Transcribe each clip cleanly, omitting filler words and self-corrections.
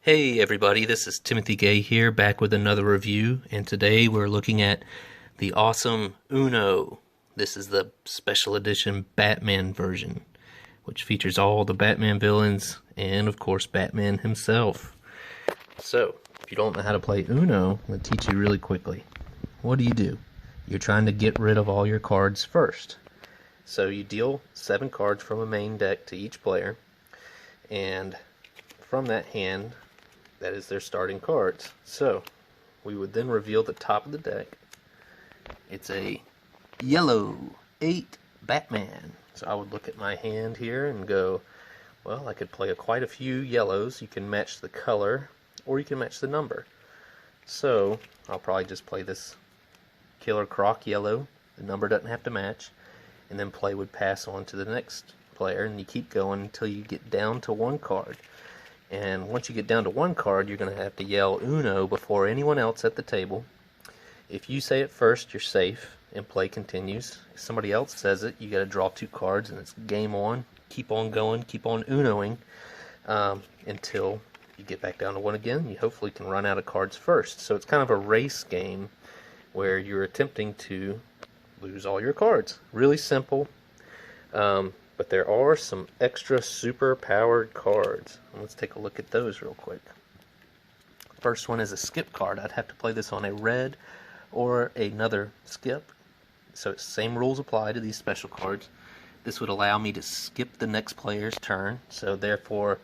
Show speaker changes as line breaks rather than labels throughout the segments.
Hey everybody, this is Timothy Gay here, back with another review, and today we're looking at the awesome Uno. This is the special edition Batman version, which features all the Batman villains and, of course, Batman himself. So, if you don't know how to play Uno, I'm going to teach you really quickly. What do? You're trying to get rid of all your cards first. So you deal 7 cards from a main deck to each player, and from that hand, that is their starting cards. So, we would then reveal the top of the deck. It's a yellow 8 Batman. So I would look at my hand here and go, well, I could play quite a few yellows. You can match the color, or you can match the number. So, I'll probably just play this Killer Croc yellow. The number doesn't have to match. And then play would pass on to the next player, and you keep going until you get down to 1 card. And once you get down to 1 card, you're going to have to yell Uno before anyone else at the table. If you say it first, you're safe, and play continues. If somebody else says it, you got to draw 2 cards, and it's game on. Keep on going, keep on Unoing until you get back down to 1 again. You hopefully can run out of cards first. So it's kind of a race game where you're attempting to lose all your cards. Really simple. But there are some extra super powered cards. Let's take a look at those real quick. First one is a skip card. I'd have to play this on a red or another skip. So same rules apply to these special cards. This would allow me to skip the next player's turn. So therefore,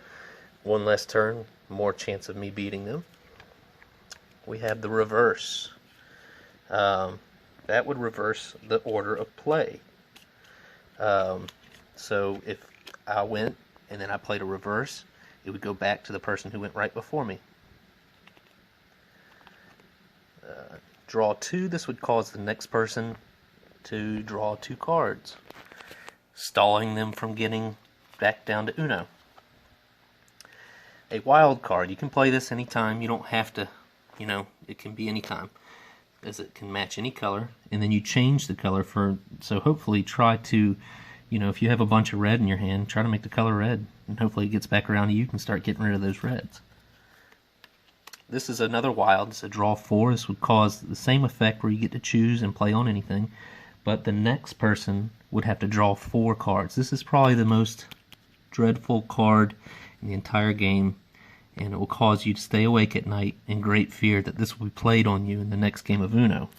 1 less turn, more chance of me beating them. We have the reverse. That would reverse the order of play. So if I went and then I played a reverse, it would go back to the person who went right before me. Draw 2, this would cause the next person to draw 2 cards, stalling them from getting back down to Uno. A wild card, you can play this anytime. You don't have to, it can be anytime, as it can match any color, and then you change the color so hopefully try to, if you have a bunch of red in your hand, try to make the color red, and hopefully it gets back around to you and start getting rid of those reds. This is another wild. It's a draw 4. This would cause the same effect where you get to choose and play on anything, but the next person would have to draw 4 cards. This is probably the most dreadful card in the entire game, and it will cause you to stay awake at night in great fear that this will be played on you in the next game of Uno.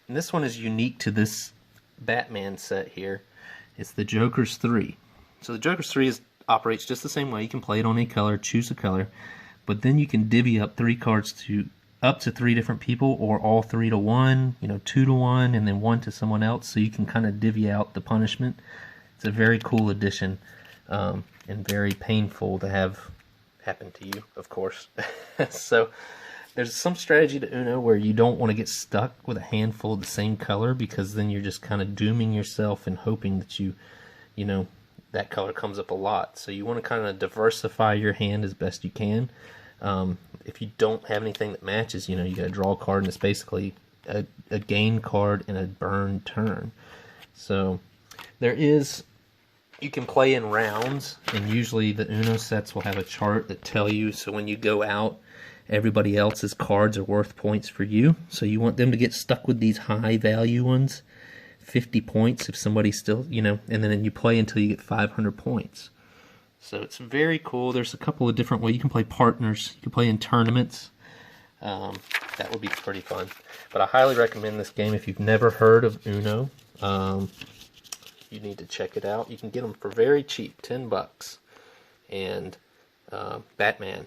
And this one is unique to this Batman set here. It's the Joker's 3. So the Joker's 3 operates just the same way. You can play it on any color, choose a color, but then you can divvy up 3 cards to up to 3 different people, or all 3 to 1, 2 to 1, and then 1 to someone else, so you can kind of divvy out the punishment. It's a very cool addition, and very painful to have happen to you, of course. So there's some strategy to Uno where you don't want to get stuck with a handful of the same color, because then you're just kind of dooming yourself and hoping that that color comes up a lot. So you want to kind of diversify your hand as best you can. If you don't have anything that matches, you got to draw a card, and it's basically a gain card and a burn turn. So you can play in rounds, and usually the Uno sets will have a chart that tell you, so when you go out, everybody else's cards are worth points for you. So you want them to get stuck with these high value ones, 50 points if somebody's still, and then you play until you get 500 points. So it's very cool. There's a couple of different ways. You can play partners. You can play in tournaments. That would be pretty fun. But I highly recommend this game. If you've never heard of Uno, you need to check it out. You can get them for very cheap, $10. And Batman